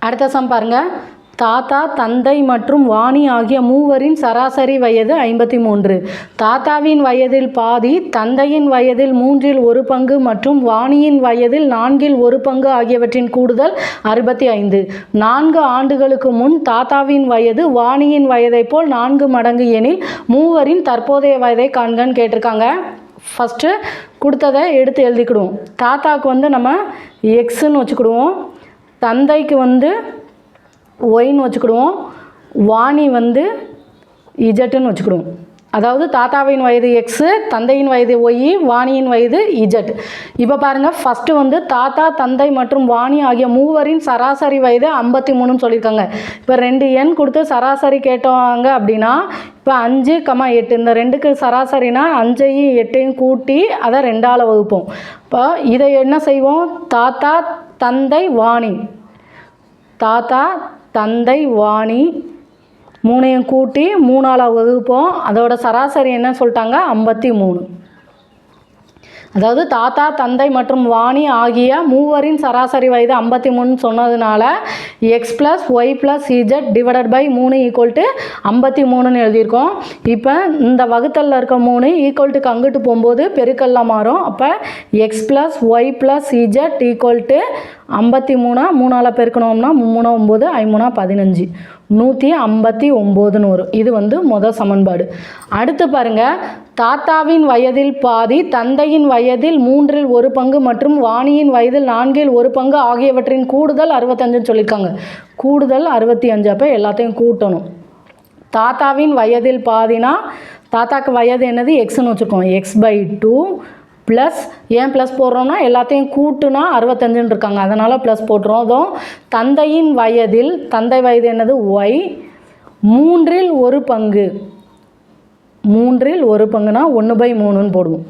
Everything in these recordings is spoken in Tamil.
அடுத்த சம் பாருங்கள். தாத்தா, தந்தை மற்றும் வாணி ஆகிய மூவரின் சராசரி வயது 53. தாத்தாவின் வயதில் பாதி, தந்தையின் வயதில் 1/3 மற்றும் வாணியின் வயதில் 1/4 ஆகியவற்றின் கூடுதல் 65. 4 ஆண்டுகளுக்கு முன் தாத்தாவின் வயது வாணியின் வயதை போல் 4 மடங்கு எனில் மூவரின் தற்போதைய வயதை காண்கன்னு கேட்டிருக்காங்க. ஃபஸ்ட்டு கொடுத்ததை எடுத்து எழுதிக்கிடுவோம். தாத்தாவுக்கு வந்து நம்ம எக்ஸுன்னு வச்சுக்கிடுவோம், தந்தைக்கு வந்து ஒய்ன்னு வச்சுக்கிடுவோம், வாணி வந்து இஜட்டுன்னு வச்சுக்கிடுவோம். அதாவது தாத்தாவின் வயது எக்ஸு, தந்தையின் வயது ஒய், வாணியின் வயது இஜட். இப்போ பாருங்கள், ஃபஸ்ட்டு வந்து தாத்தா, தந்தை மற்றும் வாணி ஆகிய மூவரின் சராசரி வயது 53ன்னு சொல்லியிருக்காங்க. இப்போ 2 எண் கொடுத்து சராசரி கேட்டாங்க அப்படின்னா, இப்போ 5, 8 இந்த 2க்கு சராசரினா 5ஐயும் 8ஐயும் கூட்டி அதை 2ஆல் வகுப்போம். இப்போ இதை என்ன செய்வோம்? தாத்தா, தந்தை, வாணி, தாத்தா, தந்தை, வாணி 3ஐயும் கூட்டி 3ஆல் வகுப்போம். அதோட சராசரி என்ன சொல்லிட்டாங்க? 53. அதாவது தாத்தா, தந்தை மற்றும் வாணி ஆகிய மூவரின் சராசரி வயது 53 சொன்னதுனால x plus y plus z divided by 3 = 53ன்னு எழுதியிருக்கோம். இப்போ இந்த வகுத்தலில் இருக்க 3 ஈக்குவல்ட்டுக்கு அங்கிட்டு போகும்போது பெருக்கல்லாம் மாறும். அப்போ x plus y plus z = 53 3ஆல் பெருக்கணும்னா 3 9 5 15 159ன்னு வரும். இது வந்து முதல் சமன்பாடு. அடுத்து பாருங்கள், தாத்தாவின் வயதில் பாதி, தந்தையின் வயதில் 1/3 மற்றும் வாணியின் வயதில் 4/4 ஆகியவற்றின் கூடுதல் 65ன்னு சொல்லியிருக்காங்க. கூடுதல் 65. அப்போ எல்லாத்தையும் கூட்டணும். தாத்தாவின் வயதில் பாதினா தாத்தாக்கு வயது என்னது? எக்ஸ்ன்னு வச்சுருக்கோம். x/2 ப்ளஸ், ஏன் ப்ளஸ் போடுறோம்னா எல்லாத்தையும் கூட்டுனா 65ன்னு இருக்காங்க, அதனால் ப்ளஸ் போட்டுறோம். அதுவும் தந்தையின் வயதில், தந்தை வயது என்னது? ஒய், 3/1, 3/1னா 1/3ன்னு போடுவோம்.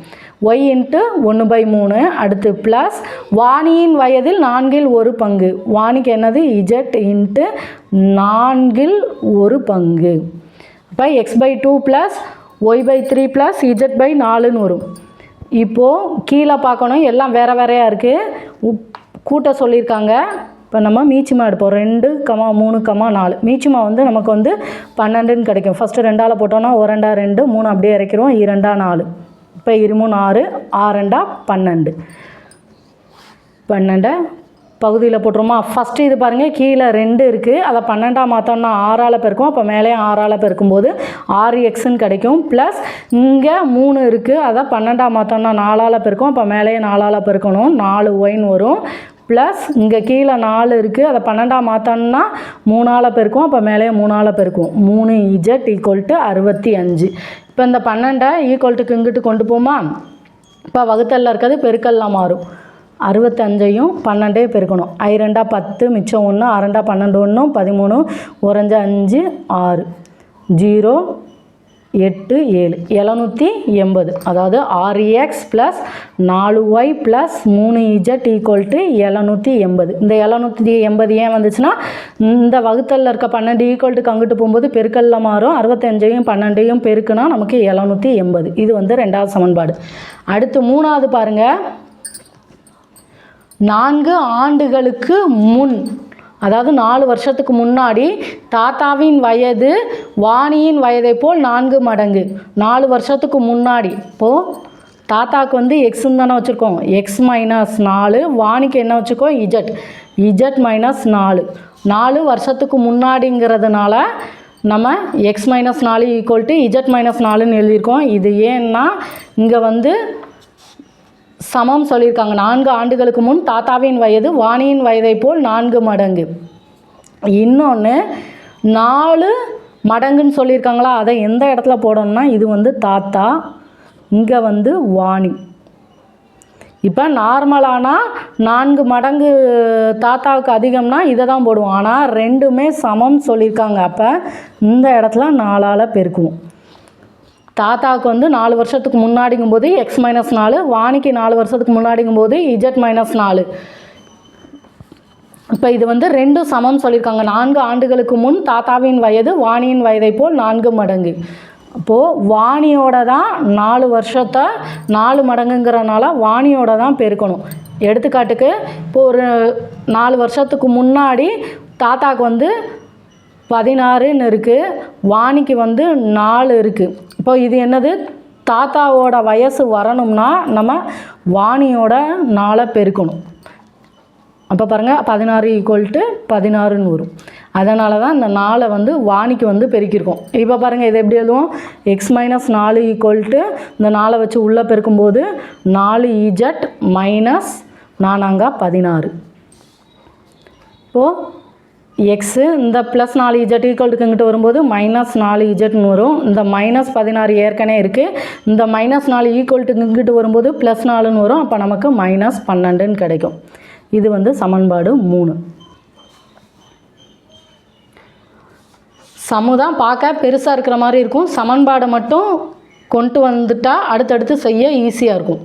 Y into 1/3. அடுத்து ப்ளஸ் வாணியின் வயதில் 4/1, வாணிக்கு என்னது? Z into 4/1. அப்போ x/2 ப்ளஸ் ஒய்/3 ப்ளஸ் இஜட்/4ன்னு வரும். இப்போது கீழே பார்க்கணும், எல்லாம் வேறு வேறையாக இருக்குது, கூட்ட சொல்லியிருக்காங்க. இப்போ நம்ம மீச்சிமா எடுப்போம். 2, 3, 4. மீச்சிமா வந்து நமக்கு வந்து 12ன்னு கிடைக்கும். ஃபஸ்ட்டு 2ஆல் போட்டோன்னா 1 2 2 3 அப்படியே இறக்கிறோம். 2 4. இப்போ 2 3 6 6 12 12 பகுதியில் போட்டுருமா? ஃபஸ்ட்டு இது பாருங்கள், கீழே 2 இருக்குது, அதை 12ஆக மாற்றோம்னா 6ஆல் பெருக்கும். அப்போ மேலே 6ஆல் பெருக்கும்போது 6xன்னு கிடைக்கும். ப்ளஸ் இங்கே 3 இருக்குது, அதை 12ஆக மாற்றோம்னா 4ஆல் பெருக்கும். அப்போ மேலே 4ஆல் பெருக்கணும், 4yன்னு வரும். ப்ளஸ் இங்கே கீழே 4 இருக்குது, அதை 12ஆக மாற்றோம்னா 3ஆல் பெருக்கும். அப்போ மேலே 3ஆல் பெருக்கும். 3z = 65. இப்போ இந்த 12 ஈக்குவல்ட்டுக்கு இங்கிட்டு கொண்டு போமா? இப்போ வகுத்தலில் இருக்கிறது பெருக்கல்லாம் மாறும். 65ஐயும் 12ஐயும் பெருக்கணும். 2 10 மிச்சம் 1, 6 12 1 13 1 5 6 0 8 7 780. அதாவது 6x plus 4y plus 3z = 780. இந்த 780 ஏன் வந்துச்சுன்னா, இந்த வகுத்தலில் இருக்க 12 ஈக்குவல்ட்டுக்கு அங்கிட்டு போகும்போது பெருக்கல்ல மாறும். 65ஐயும் 12ஐயும் பெருக்குனா நமக்கு 780. இது வந்து 2வது சமன்பாடு. அடுத்து 3வது பாருங்கள். 4 ஆண்டுகளுக்கு முன், அதாவது 4 வருஷத்துக்கு முன்னாடி தாத்தாவின் வயது வாணியின் வயதை போல் 4 மடங்கு. 4 வருஷத்துக்கு முன்னாடி. இப்போது தாத்தாவுக்கு வந்து எக்ஸ்ன்னு தானே வச்சுருக்கோம், x-4. வாணிக்கு என்ன வச்சுருக்கோம்? Z, z-4. 4 வருஷத்துக்கு முன்னாடிங்கிறதுனால நம்ம x-4 = z-4ன்னு எழுதியிருக்கோம். இது ஏன்னா இங்கே வந்து சமம் சொல்லியிருக்காங்க. 4 ஆண்டுகளுக்கு முன் தாத்தாவின் வயது வாணியின் வயதை போல் 4 மடங்கு. இன்னொன்று 4 மடங்குன்னு சொல்லியிருக்காங்களா, அதை எந்த இடத்துல போடணும்னா, இது வந்து தாத்தா, இங்கே வந்து வாணி. இப்போ நார்மலானா 4 மடங்கு தாத்தாவுக்கு அதிகம்னா இதை தான் போடுவோம். ஆனால் ரெண்டுமே சமம் சொல்லியிருக்காங்க. அப்போ இந்த இடத்துல 4ஆல் பெருக்குவோம். தாத்தாவுக்கு வந்து 4 வருஷத்துக்கு முன்னாடிங்கும்போது x-4, வாணிக்கு 4 வருஷத்துக்கு முன்னாடிங்கும்போது z-4. இப்போ இது வந்து 2 சமம் சொல்லியிருக்காங்க. 4 ஆண்டுகளுக்கு முன் தாத்தாவின் வயது வாணியின் வயதை போல் 4 மடங்கு. அப்போது வாணியோட தான் 4 வருஷத்தை 4 மடங்குங்கிறனால வாணியோட தான் பெருக்கணும். எடுத்துக்காட்டுக்கு இப்போது ஒரு 4 வருஷத்துக்கு முன்னாடி தாத்தாவுக்கு வந்து 16ன்னு இருக்குது, வாணிக்கு வந்து 4 இருக்குது. இப்போ இது என்னது, தாத்தாவோட வயசு வரணும்னா நம்ம வாணியோட 4 பெருக்கணும். அப்போ பாருங்கள் 16 = 16ன்னு வரும். அதனால தான் இந்த 4 வந்து வாணிக்கு வந்து பெருக்கியிருக்கோம். இப்போ பாருங்கள் இதை எப்படி எழுதுவோம், x - 4 = இந்த 4 வச்சு உள்ளே பெருக்கும்போது 4z - 4×16. இப்போது எக்ஸு இந்த ப்ளஸ் 4z ஈக்குவல்ட்டுக்கிட்ட வரும்போது -4zன்னு வரும். இந்த -16 ஏற்கனவே இருக்குது. இந்த -4 ஈக்குவல்ட்டுக்கிட்ட வரும்போது +4ன்னு வரும். அப்போ நமக்கு -12ன்னு கிடைக்கும். இது வந்து சமன்பாடு 3. சமுதான் பார்க்க பெருசாக இருக்கிற மாதிரி இருக்கும். சமன்பாடை மட்டும் கொண்டு வந்துட்டால் அடுத்தடுத்து செய்ய ஈஸியாக இருக்கும்.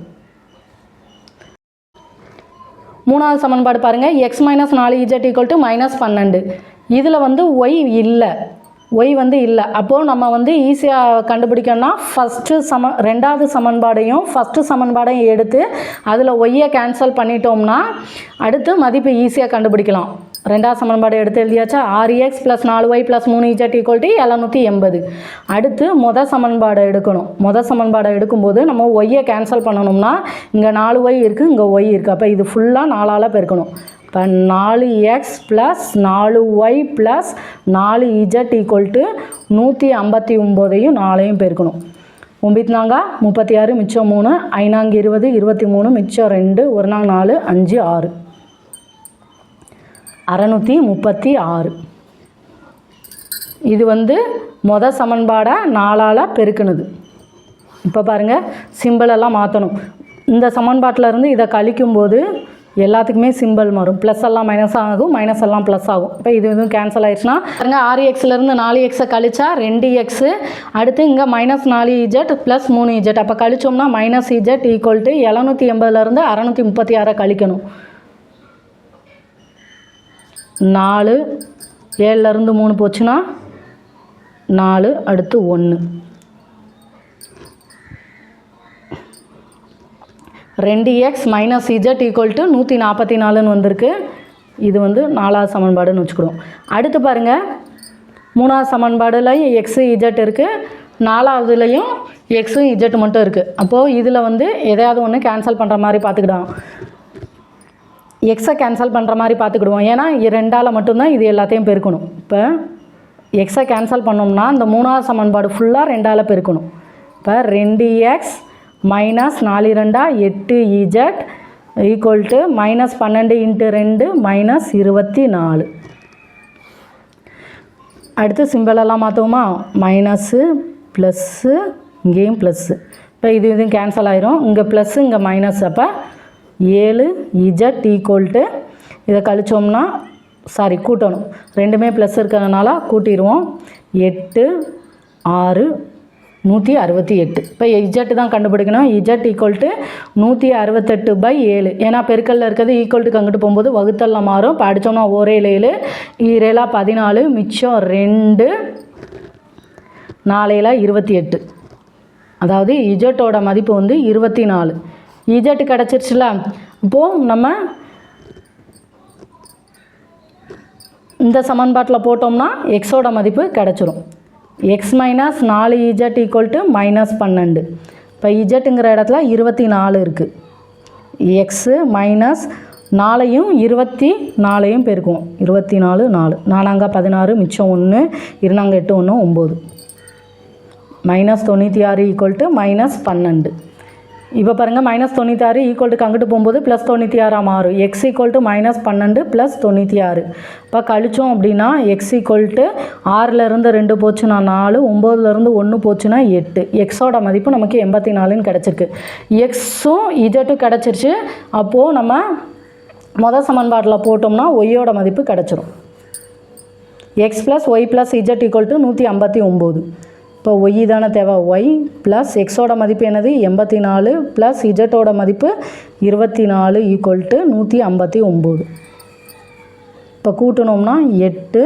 3வது சமன்பாடு பாருங்கள், x - 4z = -12. இதில் வந்து y இல்லை, y வந்து இல்லை. அப்போது நம்ம வந்து ஈஸியாக கண்டுபிடிக்கணும்னா ரெண்டாவது சமன்பாடையும் ஃபஸ்ட்டு சமன்பாடையும் எடுத்து அதில் ஒய்யை கேன்சல் பண்ணிட்டோம்னா அடுத்து மதிப்பு ஈஸியாக கண்டுபிடிக்கலாம். ரெண்டாவது சமன்பாடை எடுத்து எழுதியாச்சா, 6x + 4y + 3z = 780. அடுத்து சமன்பாடை எடுக்கணும். சமன்பாடை எடுக்கும்போது நம்ம ஒய்யை கேன்சல் பண்ணணும்னா இங்கே 4y இருக்குது, இங்கே y இருக்குது. அப்போ இது ஃபுல்லாக 4ஆல் பெருக்கணும். இப்போ 4x + 4y + 4z = 159யும் 4யும் பெருக்கணும். 9 36 மிச்சம் 3, 5 20 23 மிச்சம் 2, 1 4 5 6, 636. இது வந்து சமன்பாடை 4ஆல் பெருக்குனது. இப்போ பாருங்கள் சிம்பிளெல்லாம் மாற்றணும். இந்த சமன்பாட்டிலேருந்து இதை கழிக்கும்போது எல்லாத்துக்குமே சிம்பிள் மாறும். ப்ளஸ் எல்லாம் மைனஸ் ஆகும், மைனஸ் எல்லாம் ப்ளஸ் ஆகும். இப்போ இது எதுவும் கேன்சல் ஆயிடுச்சுன்னா பாருங்கள் 6xலேருந்து 4xை கழிச்சா 2x. அடுத்து இங்கே -4z + 3z. அப்போ கழிச்சோம்னா -z = 780லேருந்து 636 கழிக்கணும். 4, 7லேருந்து 3 போச்சுன்னா 4, அடுத்து 1. 2x - z = 144ன்னு வந்திருக்கு. இது வந்து 4வது சமன்பாடுன்னு வச்சுக்கிறோம். அடுத்து பாருங்கள் 3வது சமன்பாடுலையும் x z இருக்குது, 4வதுலேயும் x z மட்டும் இருக்குது. அப்போது இதில் வந்து எதையாவது ஒன்று கேன்சல் பண்ணுற மாதிரி பார்த்துக்கிட்டோம். எக்ஸை கேன்சல் பண்ணுற மாதிரி பார்த்துக்கிடுவோம். ஏன்னா 2ஆல் மட்டும்தான் இது எல்லாத்தையும் பெருக்கணும். இப்போ எக்ஸை கேன்சல் பண்ணோம்னா இந்த 3வது சமன்பாடு ஃபுல்லாக 2ஆல் பெருக்கணும். இப்போ 2x - 4 2 8z = -12 × 2 -24. அடுத்து சிம்பிளெல்லாம் மாற்றுவோமா, மைனஸு ப்ளஸ்ஸு இங்கேயும் ப்ளஸ்ஸு. இப்போ இதுவும் கேன்சல் ஆயிரும். இங்கே ப்ளஸ்ஸு இங்கே மைனஸ். அப்போ 7z = இதை கழிச்சோம்னா கூட்டணும், ரெண்டுமே ப்ளஸ் இருக்கிறதுனால கூட்டிடுவோம். 8 6 168. இப்போ z தான் கண்டுபிடிக்கணும். z = 168/7. ஏன்னா பெருக்கல்ல இருக்கிறது ஈக்குவல்ட்டுக்கு அங்கிட்டு போகும்போது வகுத்தல்ல மாறும். இப்போ அடித்தோம்னா 1 7 7 14 மிச்சம் 2 4 28. அதாவது இஜட்டோட மதிப்பு வந்து 24. இஜட் கிடச்சிருச்சுல. இப்போது நம்ம இந்த சமன்பாட்டில் போட்டோம்னா எக்ஸோட மதிப்பு கிடச்சிரும். x - 4z = -12. இப்போ இஜட்டுங்கிற இடத்துல 24 இருக்குது. X minus 4யும் 24யும் பெருக்குவோம். 24 4 4 16 மிச்சம் 1 2 8 1 9. -96 = -12. இப்போ பாருங்கள் -96 ஈக்குவல்ட்டுக்கு அங்கிட்டு போகும்போது +96 மாறும். x = -12 + 96. இப்போ கழிச்சோம் அப்படின்னா x = 6லேருந்து 2 போச்சுன்னா 4, 9லேருந்து 1 போச்சுன்னா 8. எக்ஸோட மதிப்பு நமக்கு 84ன்னு கிடச்சிருக்கு. எக்ஸும் இஜட்டும் கிடச்சிருச்சு. அப்போது நம்ம சமன்பாட்டில் போட்டோம்னா ஒய்யோட மதிப்பு கிடச்சிரும். x + y + z = 159. இப்போ ஒய் தானே தேவை. ஒய் ப்ளஸ் எக்ஸோட மதிப்பு என்னது 84 ப்ளஸ் இஜட்டோட மதிப்பு 24 = 159. இப்போ கூட்டணும்னா 8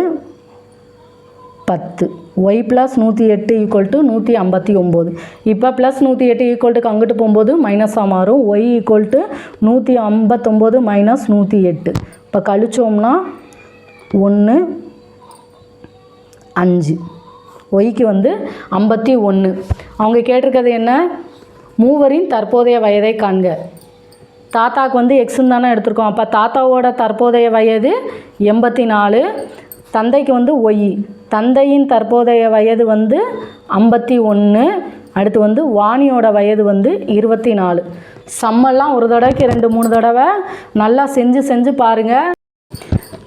10. y plus 108 equal to 159. இப்போ ப்ளஸ் 108 ஈக்குவல் டு அங்கிட்டு போகும்போது மைனஸாக மாறும். y equal to 159 minus 108. இப்போ கழிச்சோம்னா 1 5. ஒய்க்கு வந்து 51. அவங்க கேட்டிருக்கிறது என்ன? மூவரின் தற்போதைய வயதை காண்க. தாத்தாவுக்கு வந்து எக்ஸுன்னு தானே எடுத்திருக்கோம். அப்போ தாத்தாவோட தற்போதைய வயது 84. தந்தைக்கு வந்து ஒய். தந்தையின் தற்போதைய வயது வந்து 51. அடுத்து வந்து வாணியோட வயது வந்து 24. சம்மெல்லாம் ஒரு தடவைக்கு 2-3 தடவை நல்லா செஞ்சு பாருங்கள்.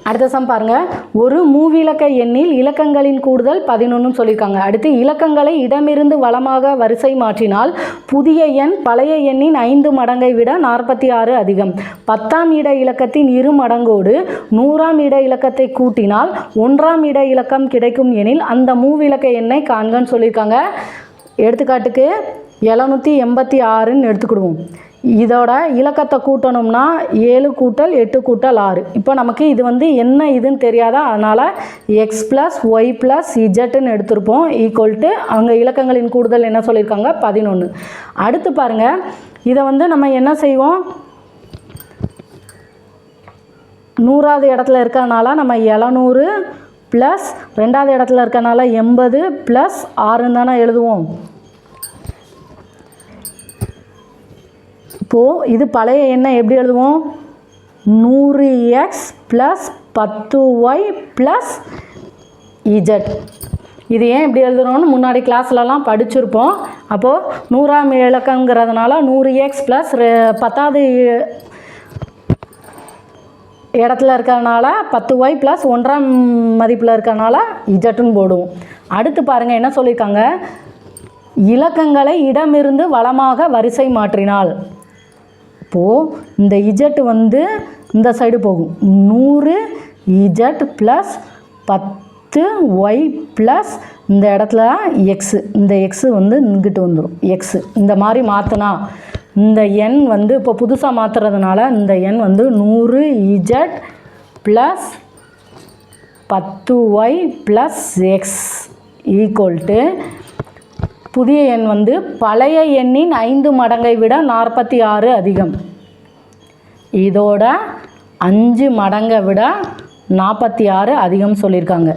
அடுத்த சம் பாருங்கள். ஒரு மூவிலக்க எண்ணில் இலக்கங்களின் கூடுதல் 11 சொல்லியிருக்காங்க. அடுத்து இலக்கங்களை இடமிருந்து வலமாக வரிசை மாற்றினால் புதிய எண் பழைய எண்ணின் 5 மடங்கை விட 46 அதிகம். 10ஆம் இட இலக்கத்தின் 2 மடங்கோடு 100ஆம் இட இலக்கத்தை கூட்டினால் 1ஆம் இட இலக்கம் கிடைக்கும் எனில் அந்த மூவிலக்க எண்ணை காண்கன்னு சொல்லியிருக்காங்க. எடுத்துக்காட்டுக்கு 786ன்னு எடுத்துக்கிடுவோம். இதோட இலக்கத்தை கூட்டணும்னா 7 கூட்டல் 8 கூட்டல் 6. இப்போ நமக்கு இது வந்து என்ன இதுன்னு தெரியாதா, அதனால் எக்ஸ் ப்ளஸ் ஒய் ப்ளஸ் இஜெட்டுன்னு எடுத்திருப்போம். ஈக்குவல் டு அவங்க இலக்கங்களின் கூடுதல் என்ன சொல்லியிருக்காங்க? 11. அடுத்து பாருங்கள், இதை வந்து நம்ம என்ன செய்வோம்? 100வது இடத்துல இருக்கறனால நம்ம 700 ப்ளஸ் 2வது இடத்துல இருக்கறனால 80 ப்ளஸ் 6ன்னு தானே எழுதுவோம். இப்போது இது பழைய எண்ணை எப்படி எழுதுவோம்? 100x plus 10y plus Z. இது ஏன் இப்படி எழுதுகிறோன்னு முன்னாடி கிளாஸ்லலாம் படிச்சிருப்போம். அப்போது 100ஆம் இலக்கங்கிறதுனால 100x ப்ளஸ் 10வது இடத்துல இருக்கிறதுனால 10y ப்ளஸ் 1ஆம் மதிப்பில் இருக்கிறதுனால இஜெட்டுன்னு போடுவோம். அடுத்து பாருங்கள் என்ன சொல்லியிருக்காங்க? இலக்கங்களை இடமிருந்து வலமாக வரிசை மாற்றினால். இப்போது இந்த இஜெட் வந்து இந்த சைடு போகும். 100 இஜெட் ப்ளஸ் 10y ப்ளஸ் இந்த இடத்துல எக்ஸு. இந்த எக்ஸு வந்து இங்கிட்டு வந்துடும். எக்ஸு இந்த மாதிரி மாற்றினா இந்த எண் வந்து இப்போ புதுசாக மாற்றுறதுனால இந்த எண் வந்து 100 z plus 10y plus x equal to புதிய எண் வந்து பழைய எண்ணின் 5 மடங்கை விட 46 அதிகம். இதோட 5 மடங்கை விட 46 அதிகம் சொல்லியிருக்காங்க.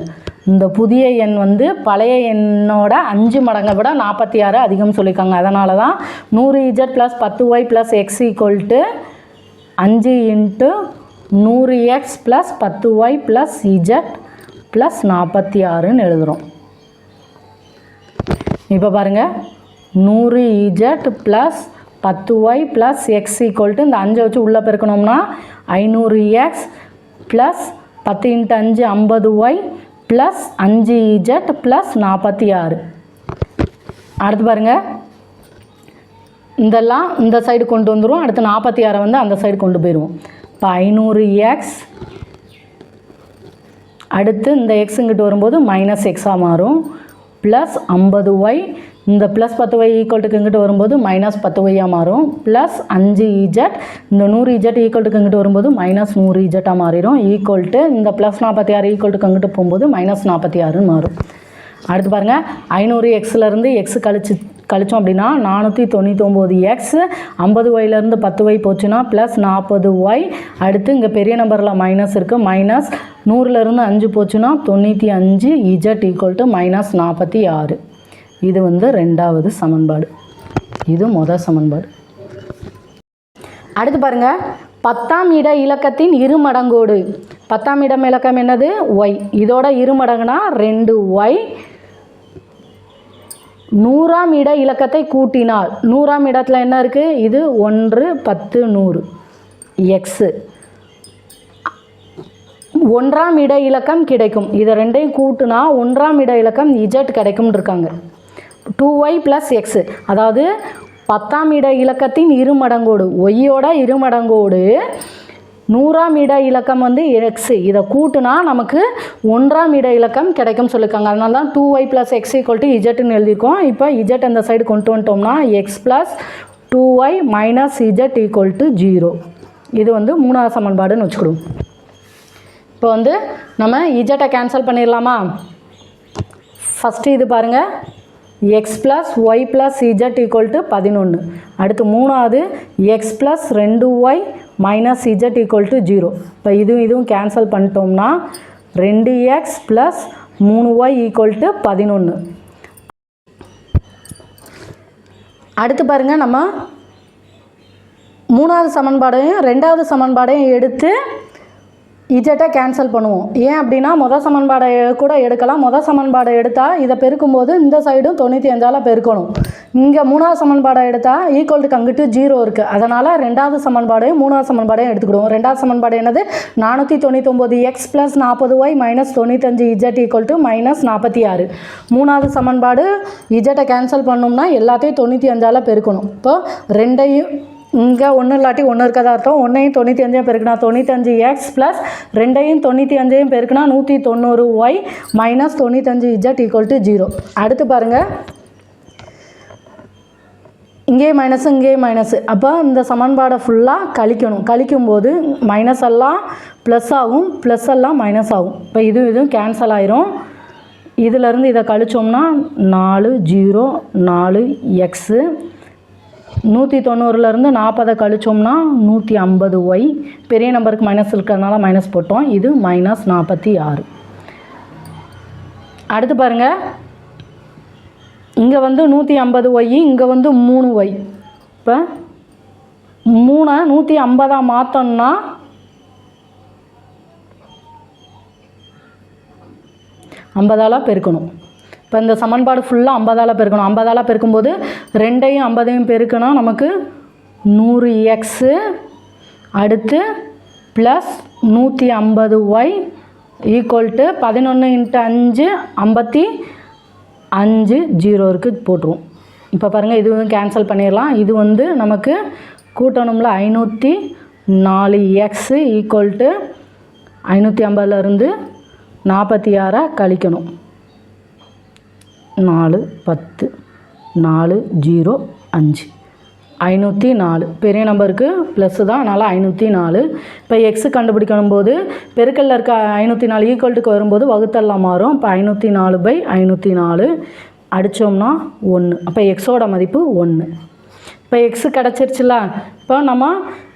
இந்த புதிய எண் வந்து பழைய எண்ணோட 5 மடங்கை விட 46 அதிகம் சொல்லியிருக்காங்க. அதனால தான் 100 z plus 10y plus x equal to 5 into 100x plus 10y plus z plus 46ன்னு எழுதுகிறோம். இப்போ பாருங்கள், 100 z plus 10y plus x equal to இந்த 5 வச்சு உள்ளே பெருக்கணும்னா 500x plus 10 into 5 50y plus 5 z plus 46. அடுத்து பாருங்கள், இதெல்லாம் இந்த சைடு கொண்டு வந்துடும். அடுத்து 46 வந்து அந்த சைடு கொண்டு போயிடுவோம். இப்போ 500x அடுத்து இந்த எக்ஸ் இங்கிட்டு வரும்போது மைனஸ் எக்ஸாக மாறும். ப்ளஸ் 50y இந்த ப்ளஸ் 10y ஈக்குவல்ட்டுக்கு இங்கிட்டு வரும்போது மைனஸ் 10yயாக மாறும். ப்ளஸ் 5 இஜெட் இந்த 100 இஜெட் ஈக்குவல்ட்டுக்கு இங்கிட்டு வரும்போது மைனஸ் 100 இஜெட்டாக மாறிடும். ஈக்குவல் டு இந்த ப்ளஸ் 46 ஈக்குவல்ட்டுக்கு அங்கிட்டு போகும்போது மைனஸ் 46ன்னு மாறும். அடுத்து பாருங்கள், 500 எக்ஸ்லேருந்து எக்ஸ் கழிச்சோம் அப்படின்னா 499x. 50yலேருந்து 10y போச்சுன்னா ப்ளஸ் 40y. அடுத்து இங்கே பெரிய நம்பரில் மைனஸ் இருக்குது. மைனஸ் 100லேருந்து 5 போச்சுன்னா 95 இஜெட் ஈக்குவல் டு மைனஸ் 46. இது வந்து 2வது சமன்பாடு. இது முதல் சமன்பாடு. அடுத்து பாருங்கள், 10ஆம் இட இலக்கத்தின் 2 மடங்கோடு. 10ஆம் இடம் இலக்கம் என்னது? y. இதோட 2 மடங்குனா 2y. 100ஆம் இட இலக்கத்தை கூட்டினால் 100ஆம் இடத்துல என்ன இருக்குது? இது 1 10 100 எக்ஸு. 1ஆம் இட இலக்கம் கிடைக்கும். இதை ரெண்டையும் கூட்டினா 1ஆம் இட இலக்கம் இஜெட் கிடைக்கும்னு இருக்காங்க. 2y ப்ளஸ் எக்ஸு, அதாவது 10ஆம் இட இலக்கத்தின் 2 மடங்கோடு ஒய்யோட 2 மடங்கோடு 100ஆம் இட இலக்கம் வந்து எக்ஸு. இதை கூட்டினா நமக்கு 1ஆம் இட இலக்கம் கிடைக்கும் சொல்லியிருக்காங்க. அதனால தான் 2y plus x equal to இஜெட்டுன்னு எழுதியிருக்கோம். இப்போ இஜெட் அந்த சைடு கொண்டு வந்துட்டோம்னா x plus 2y minus z equal to 0. இது வந்து 3வது சமன்பாடுன்னு வச்சுக்கிடுவோம். இப்போ வந்து நம்ம இஜெட்டை கேன்சல் பண்ணிடலாமா? ஃபஸ்ட்டு இது பாருங்கள், x plus y plus z equal to 11. அடுத்து மூணாவது x plus 2y minus z equal to 0. இப்போ இதுவும் கேன்சல் பண்ணிட்டோம்னா 2x plus 3y equal to 11. அடுத்து பாருங்கள், நம்ம மூணாவது சமன்பாடையும் ரெண்டாவது சமன்பாடையும் எடுத்து இஜட்டை கேன்சல் பண்ணுவோம். ஏன் அப்படின்னா மொதல் சமன்பாடை கூட எடுக்கலாம். மொதல் சமன்பாடை எடுத்தால் இதை பெருக்கும்போது இந்த சைடும் 95ஆல் பெருக்கணும். இங்கே மூணாவது சமன்பாடை எடுத்தால் ஈக்குவல் டு அங்கிட்டு 0 இருக்குது. அதனால் ரெண்டாவது சமன்பாடையும் மூணாவது சமன்பாடையும் எடுத்துக்கிடுவோம். ரெண்டாவது சமன்பாடு என்னது? 499x plus 40y minus 95 Z equal to minus 46. மூணாவது சமன்பாடு இஜட்டை கேன்சல் பண்ணோம்னா எல்லாத்தையும் 95ஆல் பெருக்கணும். இப்போ ரெண்டையும் இங்கே ஒன்று இல்லாட்டி ஒன்று இருக்கதா அர்த்தம். ஒன்றையும் 95 பெருக்குனா 95x ப்ளஸ் 2ஐயும் 95 பெருக்குனா 190y minus 95 Z equal to 0. அடுத்து பாருங்கள், இங்கேயும் மைனஸு இங்கேயும் மைனஸு. அப்போ இந்த சமன்பாடை ஃபுல்லாக கழிக்கணும். கழிக்கும்போது மைனஸ் எல்லாம் ப்ளஸ் ஆகும், ப்ளஸ் எல்லாம் மைனஸ் ஆகும். இப்போ இதுவும் கேன்சல் ஆயிரும். இதிலேருந்து இதை கழிச்சோம்னா 4 0 4x. 190லேருந்து 40 கழிச்சோம்னா 150y. பெரிய நம்பருக்கு மைனஸ் இருக்கிறதுனால மைனஸ் போட்டோம். இது மைனஸ் 46. அடுத்து பாருங்கள், இங்கே வந்து 150y, இங்கே வந்து 3y. இப்போ 3 150 மாற்றோம்னா 50ஆல் பெருக்கணும். இப்போ இந்த சமன்பாடு ஃபுல்லாக 50ஆல் பெருக்கணும். 50ஆல் பெருக்கும்போது 2ஐயும் 50ஐயும் பெருக்கினா நமக்கு 100x. அடுத்து ப்ளஸ் 150y ஈக்குவல் டு 11 × 5 55 0 இருக்குது போட்டுருவோம். இப்போ பாருங்கள், இதுவும் கேன்சல் பண்ணிடலாம். இது வந்து நமக்கு கூட்டணும்ல 504x ஈக்குவல் டு 550லேருந்து 46 கழிக்கணும். 4 10 4 0 5 504. பெரிய நம்பருக்கு ப்ளஸ்ஸு தான், அதனால் 504. இப்போ எக்ஸு கண்டுபிடிக்கணும் போது பெருக்கல்ல இருக்க 504 ஈக்குவல்ட்டுக்கு வரும்போது வகுத்தெல்லாம் மாறும். இப்போ 504/504 அடித்தோம்னா 1. அப்போ எக்ஸோட மதிப்பு 1. இப்போ எக்ஸு கிடச்சிருச்சுல. இப்போ நம்ம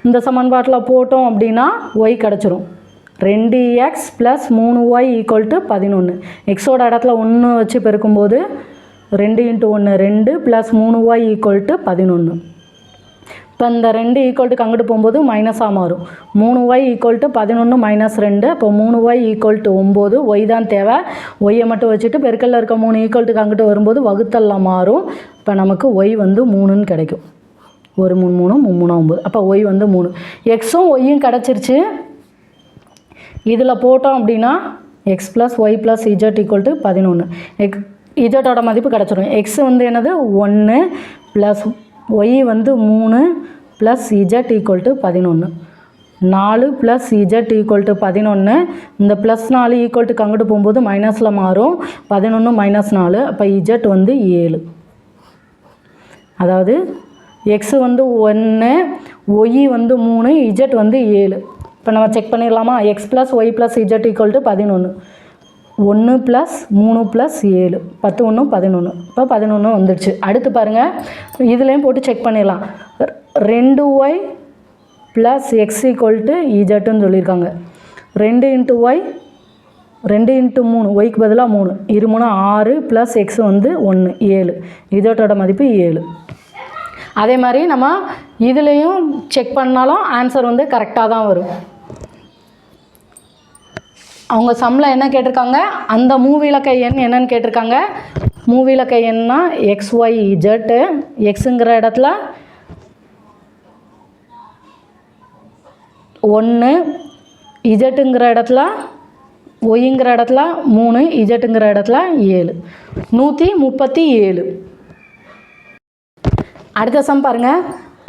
இந்த சமன்பாட்டில் போட்டோம் அப்படின்னா ஒய் கிடச்சிரும். 2x plus 3y equal to 11. எக்ஸோட இடத்துல 1 வச்சு பெருக்கும்போது 2 × 1 2 ப்ளஸ் 3y ஈக்குவல் டு 11. இப்போ இந்த 2 ஈக்குவல்ட்டுக்கு அங்கிட்டு போகும்போது மைனஸாக மாறும். 3y equal to 11 minus 2. இப்போ 3y ஈக்குவல் டு 9. ஒய் தான் தேவை. ஒய்யை மட்டும் வச்சுட்டு பெருக்கல்ல இருக்க 3 ஈக்குவல்ட்டுக்கு அங்கிட்டு வரும்போது வகுத்தெல்லாம் மாறும். இப்போ நமக்கு ஒய் வந்து 3ன்னு கிடைக்கும். 1 3 3 3 9. அப்போ ஒய் வந்து 3. எக்ஸும் ஒய்யும் கிடச்சிருச்சு. இதில் போட்டோம் அப்படின்னா x plus y plus z equal to 11. இஜட்டோட மதிப்பு கிடச்சிரும். எக்ஸ் வந்து என்னது 1 ப்ளஸ் ஒய் வந்து 3 plus z equal to 11. 4 plus z equal to 11. இந்த ப்ளஸ் 4 ஈக்குவல்ட்டுக்கு அங்கிட்டு போகும்போது மைனஸில் மாறும். 11 மைனஸ் 4. அப்போ இஜட் வந்து 7. அதாவது எக்ஸு வந்து 1, ஒய் வந்து 3, இஜட் வந்து 7. இப்போ நம்ம செக் பண்ணிடலாமா? X plus y plus z equal to 11. 1 plus 3 plus 7 10 1 11. இப்போ 11 வந்துடுச்சு. அடுத்து பாருங்கள், இதுலேயும் போட்டு செக் பண்ணிடலாம். 2y plus x equal to இஜட்டுன்னு சொல்லியிருக்காங்க. 2 × y 2 × 3 ஒய்க்கு பதிலாக 3 2 3 6 ப்ளஸ் எக்ஸ் வந்து 1 7. இஜட்டோட மதிப்பு 7. அதே மாதிரி நம்ம இதுலேயும் செக் பண்ணாலும் ஆன்சர் வந்து கரெக்டாக தான் வரும். அவங்க சம்மில் என்ன கேட்டிருக்காங்க, அந்த மூவிலக்க எண் என்னன்னு கேட்டிருக்காங்க. மூவிலக்க எண்ணா XY Z. எக்ஸுங்கிற இடத்துல 1, இஜட்டுங்கிற இடத்துல ஒய்ங்கிற இடத்துல 3, இஜட்டுங்கிற இடத்துல 7. 137. அடுத்த சம் பாருங்கள்.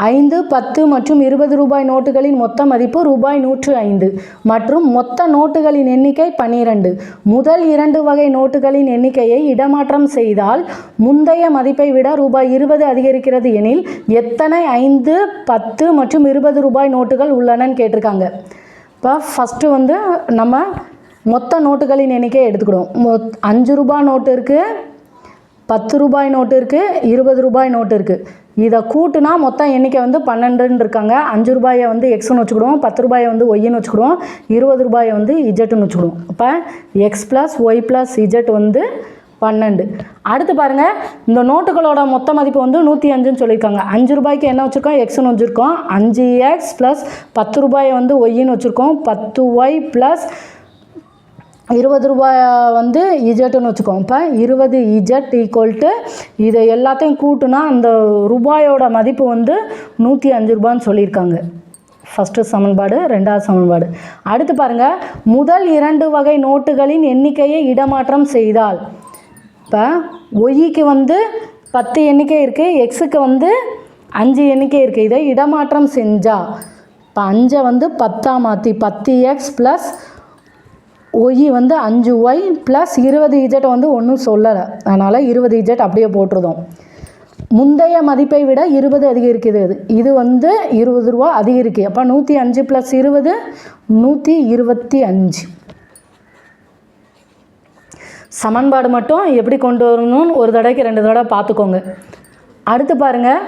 5 10 மற்றும் 20 ரூபாய் நோட்டுகளின் மொத்த மதிப்பு ரூபாய் 105 மற்றும் மொத்த நோட்டுகளின் எண்ணிக்கை 12. முதல் 2 வகை நோட்டுகளின் எண்ணிக்கையை இடமாற்றம் செய்தால் முந்தைய மதிப்பை விட ரூபாய் 20 அதிகரிக்கிறது எனில் எத்தனை 5 10 மற்றும் 20 ரூபாய் நோட்டுகள் உள்ளனன்னு கேட்டிருக்காங்க. இப்போ ஃபஸ்ட்டு வந்து நம்ம மொத்த நோட்டுகளின் எண்ணிக்கையை எடுத்துக்கிடுவோம். 5 ரூபாய் நோட்டு இருக்குது, 10 ரூபாய் நோட்டு இருக்குது, 20 ரூபாய் நோட்டு இருக்குது. இதை கூட்டுனா மொத்தம் எண்ணிக்கை வந்து 12ன்னு இருக்காங்க. 5 ரூபாயை வந்து எக்ஸ்ன்னு வச்சுக்கிடுவோம், 10 ரூபாயை வந்து ஒய்ன்னு வச்சுக்கிடுவோம், 20 ரூபாயை வந்து இஜெட்டுன்னு வச்சுக்கிடுவோம். அப்போ x plus y plus z வந்து 12. அடுத்து பாருங்கள், இந்த நோட்டுகளோட மொத்த மதிப்பு வந்து 105ன்னு சொல்லியிருக்காங்க. 5 ரூபாய்க்கு என்ன வச்சுருக்கோம், எக்ஸ்ன்னு வச்சுருக்கோம். 5x ப்ளஸ் 10 ரூபாயை வந்து ஒய்ன்னு வச்சுருக்கோம். 10y ப்ளஸ் 20 ரூபாய் வந்து இஜெட்டுன்னு வச்சுக்கோம். இப்போ 20 இஜெட் ஈக்குவல் டு இதை எல்லாத்தையும் கூட்டுனா அந்த ரூபாயோட மதிப்பு வந்து 105 ரூபான்னு சொல்லியிருக்காங்க. ஃபஸ்ட்டு சமன்பாடு. ரெண்டாவது சமன்பாடு. அடுத்து பாருங்கள், முதல் 2 வகை நோட்டுகளின் எண்ணிக்கையை இடமாற்றம் செய்தால், இப்போ ஒய்க்கு வந்து 10 எண்ணிக்கை இருக்குது, எக்ஸுக்கு வந்து 5 எண்ணிக்கை இருக்குது. இதை இடமாற்றம் செஞ்சால் இப்போ 5 வந்து 10ஆக மாற்றி 10x ப்ளஸ் ஒய் வந்து 5y ப்ளஸ் 20 இஜெட் வந்து ஒன்றும் சொல்லலை, அதனால் 20 இஜெட் அப்படியே போட்டுருதோம். முந்தைய மதிப்பை விட 20 அதிகரிக்குது. இது வந்து 20 ரூபா அதிகரிக்கு. அப்போ 105 ப்ளஸ் 20 125. சமன்பாடு மட்டும் எப்படி கொண்டு வரணும்னு ஒரு தடவைக்கு 2 தடவை பார்த்துக்கோங்க. அடுத்து பாருங்கள்,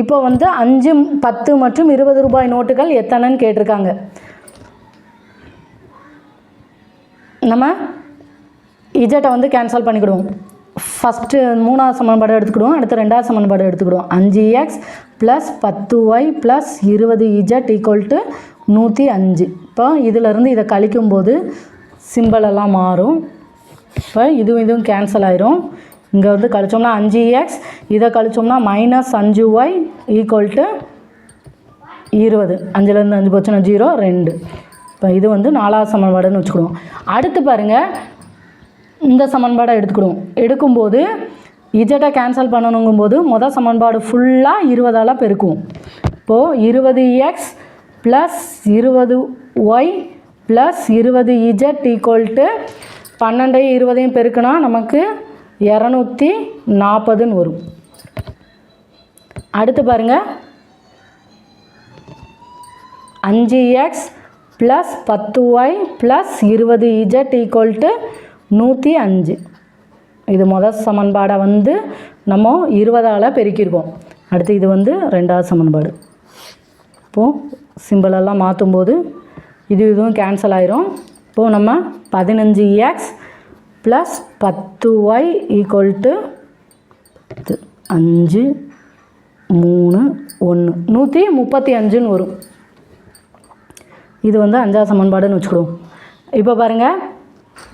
இப்போ வந்து 5, 10 மற்றும் 20 ரூபாய் நோட்டுகள் எத்தனைன்னு கேட்டிருக்காங்க. நம்ம இஜெட்டை வந்து கேன்சல் பண்ணிக்கிடுவோம். ஃபஸ்ட்டு 3வது சமன்பாடு எடுத்துக்கிடுவோம், அடுத்து 2வது சமன்பாடு எடுத்துக்கிடுவோம். 5x plus 10y plus 20 z equal to 105. இப்போ இதிலேருந்து இதை கழிக்கும்போது சிம்பிளெல்லாம் மாறும். இப்போ இதுவும் கேன்சல் ஆயிரும். இங்கே வந்து கழிச்சோம்னா 5x, இதை கழிச்சோம்னா மைனஸ் 5y ஈக்குவல் டு 20. 5லேருந்து 5 போச்சுன்னா 0, 2. இப்போ இது வந்து 4வது சமன்பாடுன்னு வச்சுக்கிடுவோம். அடுத்து பாருங்கள், இந்த சமன்பாடை எடுக்கும்போது இஜெட்டை கேன்சல் பண்ணணுங்கும்போது மொதல் சமன்பாடு ஃபுல்லாக 20ஆல் பெருக்குவோம். இப்போது 20x plus 20y plus 20 z equal to 12ஐயும் 20ஐயும் பெருக்குனா நமக்கு 240ன்னு வரும். அடுத்து பாருங்கள், 5x plus 10y plus 20 z equal to 105. இது முதல் சமன்பாடை வந்து நம்ம 20ஆல் பெருக்கியிருக்கோம். அடுத்து இது வந்து 2வது சமன்பாடு. இப்போது சிம்பிளெல்லாம் மாற்றும்போது இதுவும் கேன்சல் ஆயிரும். இப்போது நம்ம 15x plus 10y equal to 5 3 1 135ன்னு வரும். இது வந்து 5வது சமன்பாடுன்னு வச்சுக்கிடுவோம். இப்போ பாருங்கள்,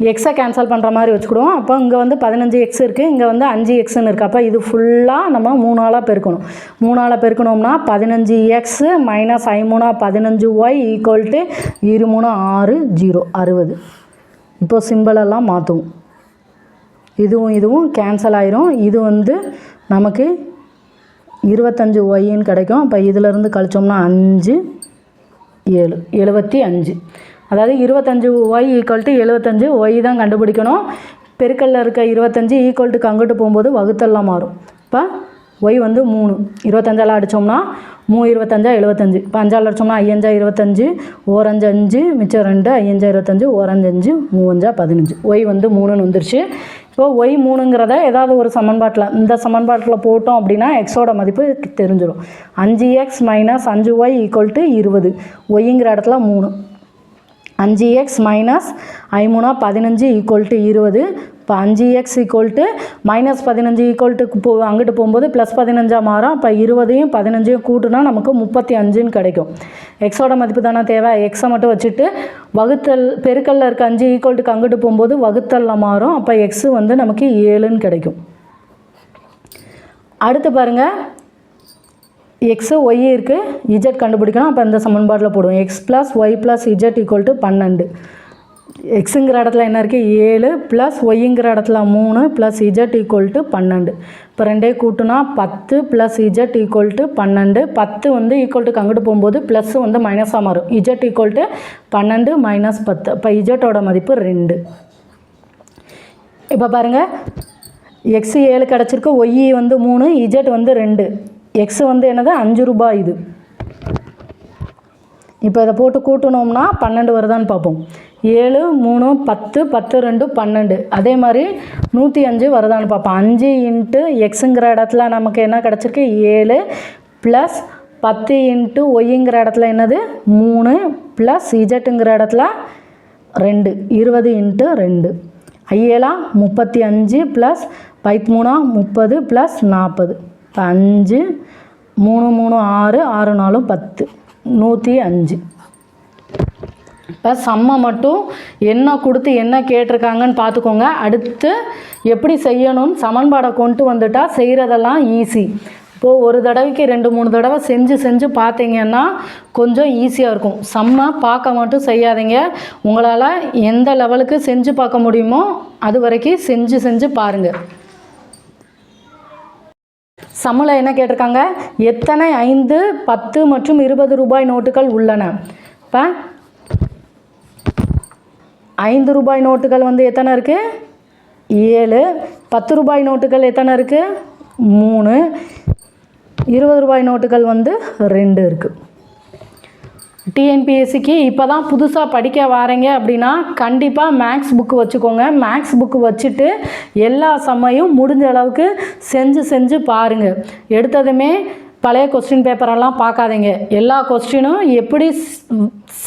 எக்ஸை கேன்சல் பண்ணுற மாதிரி வச்சுக்கிடுவோம். அப்போ இங்கே வந்து 15x இருக்குது, இங்கே வந்து 5xன்னு இருக்குது. அப்போ இது ஃபுல்லாக நம்ம 3ஆல் பெருக்கணும். 3ஆல் பெருக்கணும்னா 15x minus 5 15y equal to 2 3 6 0 60. இப்போது சிம்பிளெல்லாம் மாற்றுவோம். இதுவும் கேன்சல் ஆயிரும். இது வந்து நமக்கு 25yன்னு கிடைக்கும். இப்போ இதிலேருந்து கழிச்சோம்னா 5 7 75. அதாவது 25y ஈக்குவல் டு 75. ஒய் தான் கண்டுபிடிக்கணும். பெருக்கல்ல இருக்க 25 ஈக்குவல் டு அங்கிட்டு போகும்போது வகுத்தெல்லாம் மாறும். இப்போ ஒய் வந்து 3, 25ஆல் அடித்தோம்னா 3 25 75. இப்போ 5ஆல் அடித்தோம்னா 5 25, 1 5 5, மிச்சம் 2, 5 25, 1 5 5, 3 15. ஒய் வந்து 3ன்னு வந்துருச்சு. இப்போ ஒய் 3ங்கிறத ஏதாவது ஒரு சமன்பாட்டில், இந்த சமன்பாட்டில் போட்டோம் அப்படின்னா எக்ஸோட மதிப்பு தெரிஞ்சிடும். 5x minus 5y equal to 20. ஒய்ங்கிற இடத்துல 3. 5x minus 5 15 equal to 20. இப்போ 5x equal to minus 15 equal to அங்கிட்டு போகும்போது ப்ளஸ் 15ஆக மாறும். அப்போ 20ஐயும் 15ஐயும் கூட்டுனா நமக்கு 35ன்னு கிடைக்கும். எக்ஸோட மதிப்பு தானே தேவை. எக்ஸை மட்டும் வச்சுட்டு வகுத்தல் பெருக்கல்ல இருக்க 5 ஈக்குவல் டு அங்கிட்டு போகும்போது வகுத்தலில் மாறும். அப்போ எக்ஸு வந்து நமக்கு 7ன்னு கிடைக்கும். அடுத்து பாருங்கள், எக்ஸு ஒய் இருக்குது, இஜெட் கண்டுபிடிக்கணும். அப்போ இந்த சமன்பாட்டில் போடுவோம். X plus y plus z equal to 12. எக்ஸுங்கிற இடத்துல என்ன இருக்குது 7 ப்ளஸ் ஒய்ங்கிற இடத்துல 3 ப்ளஸ் இஜெட் ஈக்குவல் டு 12. இப்போ ரெண்டையும் கூட்டுனா 10 ப்ளஸ் இஜெட் ஈக்குவல் டு 12. 10 வந்து ஈக்குவல் டு அங்கிட்டு போகும்போது ப்ளஸ் வந்து மைனஸாக மாறும். Z equal to 12 minus 10. இப்போ இஜெட்டோட மதிப்பு 2. இப்போ பாருங்கள், எக்ஸு 7 கிடச்சிருக்கு, ஒய் வந்து 3, இஜெட் வந்து 2. எக்ஸு வந்து என்னது 5 ரூபாய். இப்போ இதை போட்டு கூட்டணும்னா 12 வருதான்னு பார்ப்போம். 7 3 10 10 2 12. அதே மாதிரி 105 வருதான்னு பார்ப்போம். 5 இன்ட்டு எக்ஸுங்கிற இடத்துல நமக்கு என்ன கிடச்சிருக்கு 7 ப்ளஸ் 10 இன்ட்டு ஒய்ங்கிற இடத்துல என்னது 3 ப்ளஸ் இஜட்டுங்கிற இடத்துல 2 20 இன்ட்டு 2 ஐயேலா 35 ப்ளஸ் 13 30 ப்ளஸ் 40. இப்போ 5 3 3 6 6 4 10 105. இப்போ சம்மை மட்டும் என்ன கொடுத்து என்ன கேட்டிருக்காங்கன்னு பார்த்துக்கோங்க. அடுத்து எப்படி செய்யணும்னு சமன்பாடை கொண்டு வந்துட்டால் செய்கிறதெல்லாம் ஈஸி. இப்போது ஒரு தடவைக்கு 2-3 தடவை செஞ்சு பார்த்தீங்கன்னா கொஞ்சம் ஈஸியாக இருக்கும். சம்மை பார்க்க மட்டும் செய்யாதீங்க. உங்களால் எந்த லெவலுக்கு செஞ்சு பார்க்க முடியுமோ அது வரைக்கும் செஞ்சு பாருங்கள். சம்மில் என்ன கேட்டிருக்காங்க, எத்தனை 5 10 மற்றும் 20 ரூபாய் நோட்டுகள் உள்ளன. இப்போ 5 ரூபாய் நோட்டுகள் வந்து எத்தனை இருக்குது 7, 10 ரூபாய் நோட்டுகள் எத்தனை இருக்குது 3, 20 ரூபாய் நோட்டுகள் வந்து 2 இருக்குது. டிஎன்பிஎஸ்சிக்கு இப்போ தான் புதுசாக படிக்க வாரீங்க அப்படின்னா கண்டிப்பாக மேக்ஸ் புக்கு வச்சுக்கோங்க. மேக்ஸ் புக்கு வச்சுட்டு எல்லா சம்மையும் முடிஞ்ச அளவுக்கு செஞ்சு பாருங்கள். எடுத்ததுமே பழைய கொஸ்டின் பேப்பரெல்லாம் பார்க்காதீங்க. எல்லா கொஸ்டினும் எப்படி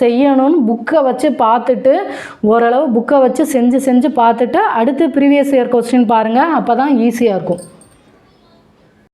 செய்யணும்னு புக்கை வச்சு பார்த்துட்டு ஓரளவு புக்கை வச்சு செஞ்சு பார்த்துட்டு அடுத்து ப்ரீவியஸ் இயர் கொஸ்டின் பாருங்கள். அப்போ தான் ஈஸியாக இருக்கும்.